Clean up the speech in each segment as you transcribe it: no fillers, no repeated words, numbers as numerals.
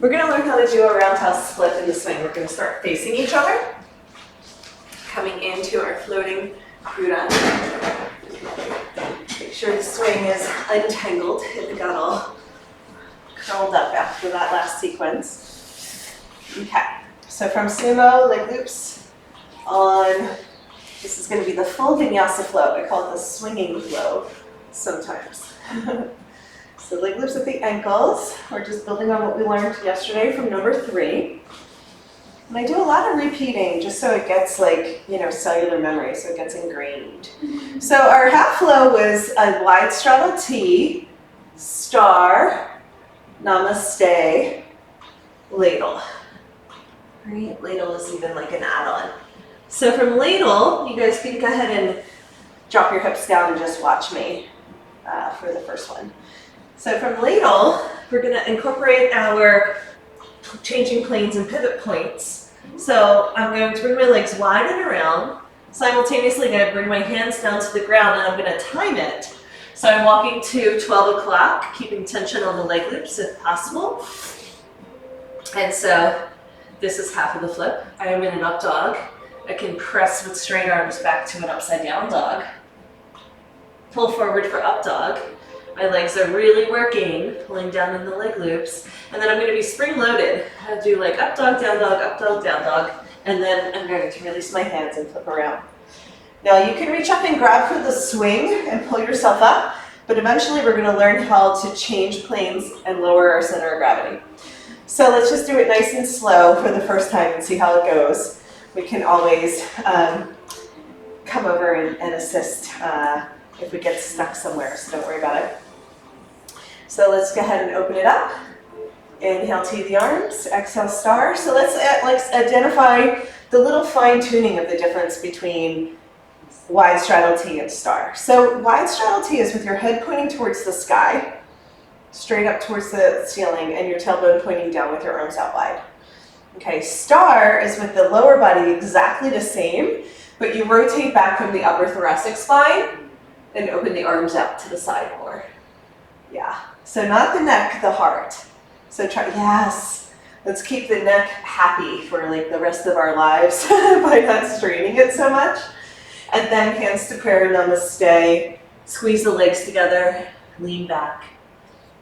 We're going to learn how to do a roundhouse split in the swing. We're going to start facing each other, coming into our floating cruda. Make sure the swing is untangled if it got all curled up after that last sequence. Okay, so from sumo, leg loops on, this is going to be the full vinyasa flow. I call it the swinging flow sometimes. So leg loops at the ankles. We're just building on what we learned yesterday from number 3. And I do a lot of repeating just so it gets like, cellular memory, so it gets ingrained. So our half flow was a wide straddle T, star, namaste, ladle. Right? Ladle is even like an add-on. So from ladle, you guys can go ahead and drop your hips down and just watch me for the first one. So from ladle, we're going to incorporate our changing planes and pivot points. So I'm going to bring my legs wide and around. Simultaneously, I'm going to bring my hands down to the ground, and I'm going to time it. So I'm walking to 12 o'clock, keeping tension on the leg loops if possible. And so this is half of the flip. I am in an up dog. I can press with straight arms back to an upside down dog. Pull forward for up dog. My legs are really working, pulling down in the leg loops. And then I'm going to be spring loaded. I'll do like up dog, down dog, and then I'm going to release my hands and flip around. Now you can reach up and grab for the swing and pull yourself up, but eventually we're going to learn how to change planes and lower our center of gravity. So let's just do it nice and slow for the first time and see how it goes. We can always come over and assist if we get stuck somewhere, so don't worry about it. So let's go ahead and open it up. Inhale, T the arms, exhale, star. So let's identify the little fine tuning of the difference between wide straddle T and star. So wide straddle T is with your head pointing towards the sky, straight up towards the ceiling, and your tailbone pointing down with your arms out wide. Okay, star is with the lower body exactly the same, but you rotate back from the upper thoracic spine and open the arms out to the side more. Yeah, so not the neck, the heart. So try, yes, let's keep the neck happy for like the rest of our lives by not straining it so much. And then hands to prayer, namaste, squeeze the legs together, lean back.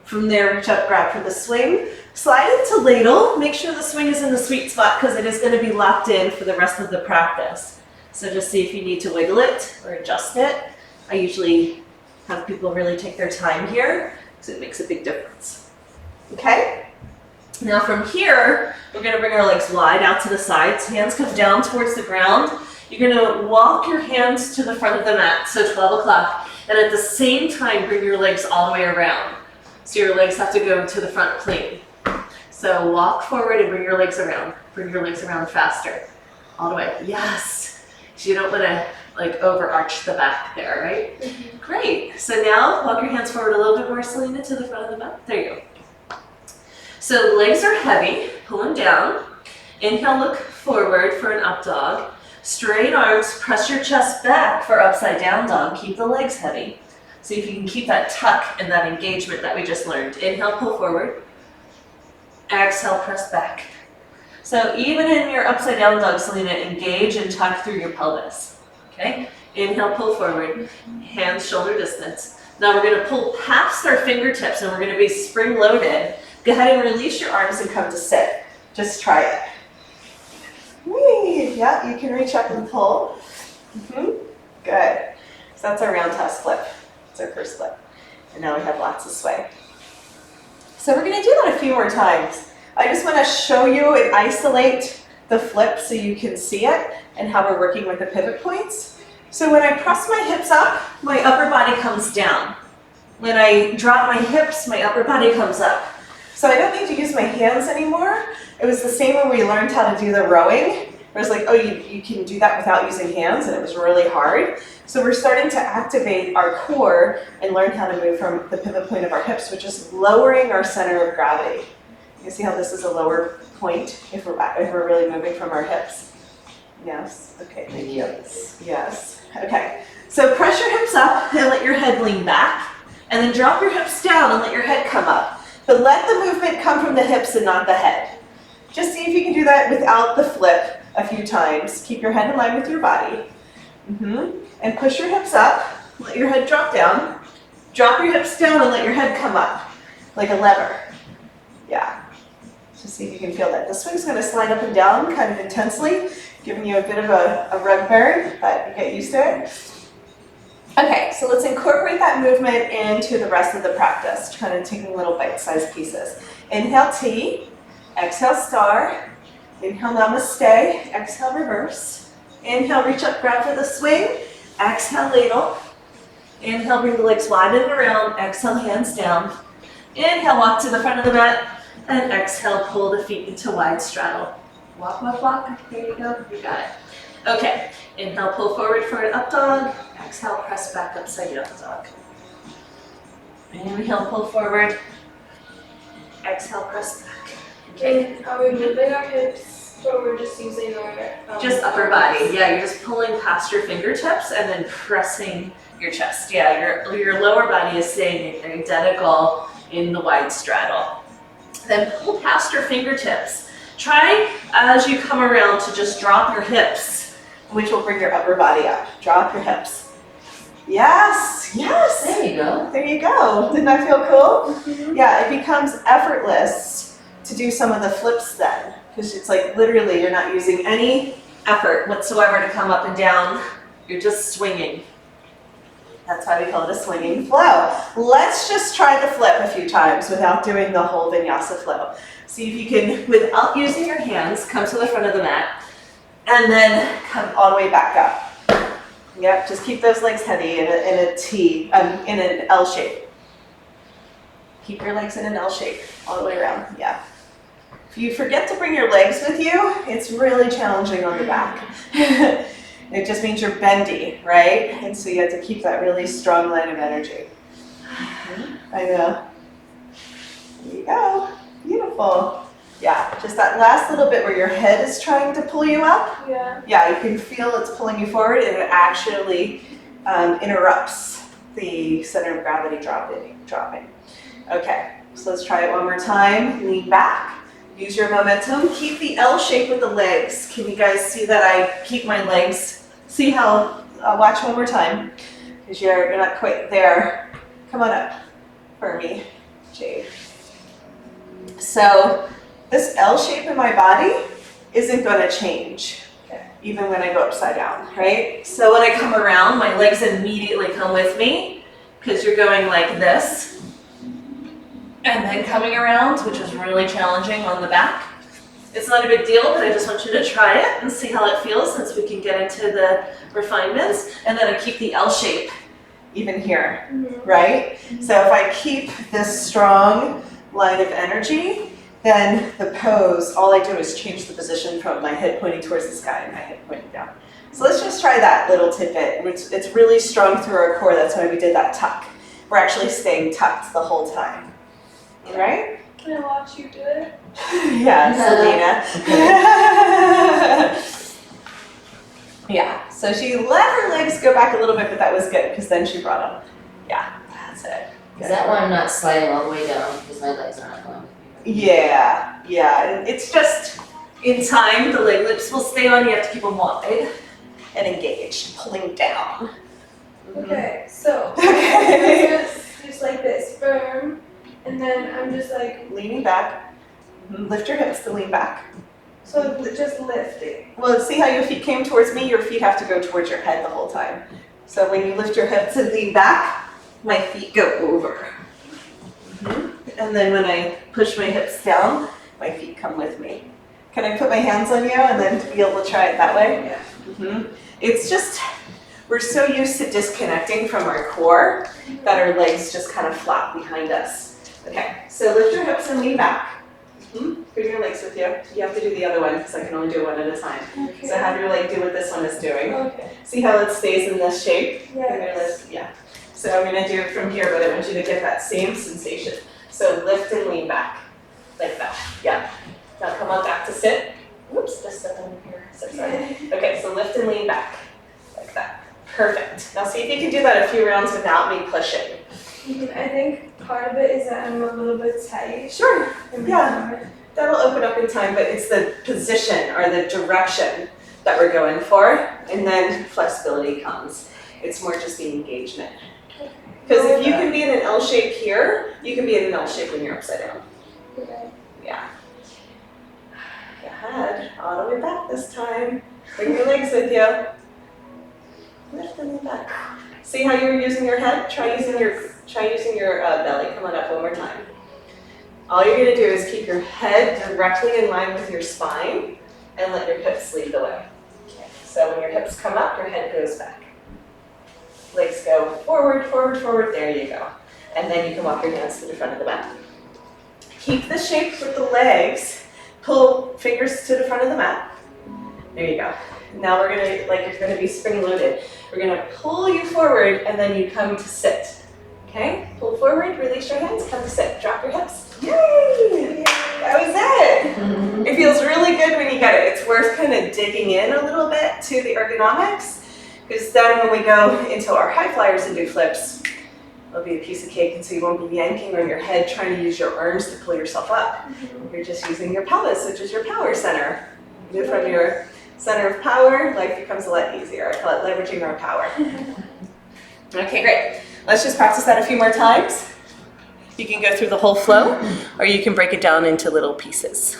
From there, reach up, grab for the swing, slide into ladle, make sure the swing is in the sweet spot because it is going to be locked in for the rest of the practice. So just see if you need to wiggle it or adjust it. I usually have people really take their time here because it makes a big difference. Okay? Now from here, we're going to bring our legs wide out to the sides. Hands come down towards the ground. You're going to walk your hands to the front of the mat, so 12 o'clock. And at the same time, bring your legs all the way around. So your legs have to go to the front plane. So walk forward and bring your legs around. Bring your legs around faster. All the way. Yes. So you don't want to like overarch the back there, right? Mm-hmm. Great. So now walk your hands forward a little bit more, Selena, to the front of the mat. There you go. So legs are heavy. Pull them down. Inhale, look forward for an up dog. Straight arms, press your chest back for upside down dog. Keep the legs heavy. See if you can keep that tuck and that engagement that we just learned. Inhale, pull forward. Exhale, press back. So even in your upside down dog, Selena, engage and tuck through your pelvis. Okay? Inhale, pull forward. Hands shoulder distance. Now we're going to pull past our fingertips and we're going to be spring loaded. Go ahead and release your arms and come to sit. Just try it. Whee! Yeah, you can reach up and pull. Good. So that's our roundhouse flip. It's our first flip. And now we have lots of sway. So we're going to do that a few more times. I just want to show you and isolate the flip so you can see it and how we're working with the pivot points. So when I press my hips up, my upper body comes down. When I drop my hips, my upper body comes up. So I don't need to use my hands anymore. It was the same when we learned how to do the rowing. It was like, oh, you can do that without using hands, and it was really hard. So we're starting to activate our core and learn how to move from the pivot point of our hips, which is lowering our center of gravity. You can see how this is a lower point if we're really moving from our hips. Yes, okay, thank you. Yes, okay. So press your hips up and let your head lean back, and then drop your hips down and let your head come up. But let the movement come from the hips and not the head. Just see if you can do that without the flip a few times. Keep your head in line with your body. And push your hips up. Let your head drop down. Drop your hips down and let your head come up like a lever. Yeah. Just see if you can feel that. The swing's going to slide up and down kind of intensely, giving you a bit of a rug burn, but you get used to it. Okay, so let's incorporate that movement into the rest of the practice, kind of taking little bite-sized pieces. Inhale T, exhale star, inhale namaste, exhale reverse. Inhale, reach up, grab for the swing, exhale ladle. Inhale, bring the legs wide and around, exhale, hands down. Inhale, walk to the front of the mat, and exhale, pull the feet into wide straddle. Walk, walk, walk, there you go, you got it. Okay, inhale, pull forward for an up dog. Exhale, press back upside down dog. Inhale, pull forward. Exhale, press back. Okay. And are we moving our hips or we're just using our just upper body. Yeah, you're just pulling past your fingertips and then pressing your chest. Yeah, your lower body is staying identical in the wide straddle. Then pull past your fingertips. Try as you come around to just drop your hips, which will bring your upper body up. Drop your hips. Yes, yes. There you go. There you go. Didn't that feel cool? Yeah, it becomes effortless to do some of the flips then, because it's like literally you're not using any effort whatsoever to come up and down. You're just swinging. That's why we call it a swinging flow. Let's just try the flip a few times without doing the whole vinyasa flow. See if you can, without using your hands, come to the front of the mat and then come all the way back up. Yep, just keep those legs heavy in a T, in an L shape. Keep your legs in an L shape all the way around, yeah. If you forget to bring your legs with you, it's really challenging on the back. It just means you're bendy, right? And so you have to keep that really strong line of energy. I know. There you go, beautiful. Yeah, just that last little bit where your head is trying to pull you up. Yeah. Yeah, you can feel it's pulling you forward and it actually interrupts the center of gravity dropping. Okay, so let's try it one more time. Lean back, use your momentum. Keep the L shape with the legs. Can you guys see that I keep my legs? See how, watch one more time, because you're not quite there. Come on up for me, Jade. So, this L shape in my body isn't going to change, even when I go upside down, right? So when I come around, my legs immediately come with me, because you're going like this, and then coming around, which is really challenging on the back. It's not a big deal, but I just want you to try it and see how it feels, since we can get into the refinements. And then I keep the L shape even here, right? So if I keep this strong line of energy, then the pose, all I do is change the position from my head pointing towards the sky and my head pointing down. So let's just try that little tidbit. It's really strong through our core. That's why we did that tuck. We're actually staying tucked the whole time. All right? Can I watch you do it? Yeah, Selena. Yeah, so she let her legs go back a little bit, but that was good, because then she brought them. Yeah, that's it. Is that why I'm not sliding all the way down because my legs are not going with me? Yeah, and it's just, in time, the leg loops will stay on. You have to keep them wide and engaged, pulling down. Okay, so just like this, firm, and then I'm just like leaning back. Lift your hips to lean back. So just lifting. Well, see how your feet came towards me? Your feet have to go towards your head the whole time. So when you lift your hips and lean back, my feet go over. And then when I push my hips down, my feet come with me. Can I put my hands on you and then be able to try it that way? Yeah. It's just, we're so used to disconnecting from our core that our legs just kind of flap behind us. Okay, so lift your hips and lean back. Bring your legs with you. You have to do the other one because I can only do one at a time. Okay. So have your leg do what this one is doing. Okay. See how it stays in this shape? Yes. Yeah. So I'm going to do it from here, but I want you to get that same sensation. So lift and lean back, like that. Yeah. Now come on back to sit. Whoops, just step in here. So sorry. Okay, so lift and lean back, like that. Perfect. Now see if you can do that a few rounds without me pushing. I think part of it is that I'm a little bit tight. Sure, in my yeah. arm. That'll open up in time, but it's the position or the direction that we're going for, and then flexibility comes. It's more just the engagement. Because if you can be in an L shape here, you can be in an L shape when you're upside down. Okay. Yeah. Go ahead, all the way back this time. Bring your legs with you. Lift them back. See how you were using your head? Try using your belly. Come on up one more time. All you're gonna do is keep your head directly in line with your spine and let your hips lead the way. Okay. So when your hips come up, your head goes back. Legs go forward, forward, forward. There you go. And then you can walk your hands to the front of the mat. Keep the shape with the legs. Pull fingers to the front of the mat. There you go. Now we're gonna, like you're gonna be spring loaded. We're gonna pull you forward and then you come to sit. Okay? Pull forward, release your hands, come to sit. Drop your hips. Yay! That was it. It feels really good when you get it. It's worth kind of digging in a little bit to the ergonomics, because then when we go into our high flyers and do flips, it'll be a piece of cake, and so you won't be yanking on your head trying to use your arms to pull yourself up. You're just using your pelvis, which is your power center. Move from your center of power, life becomes a lot easier. I call it leveraging our power. Okay, great. Let's just practice that a few more times. You can go through the whole flow, or you can break it down into little pieces.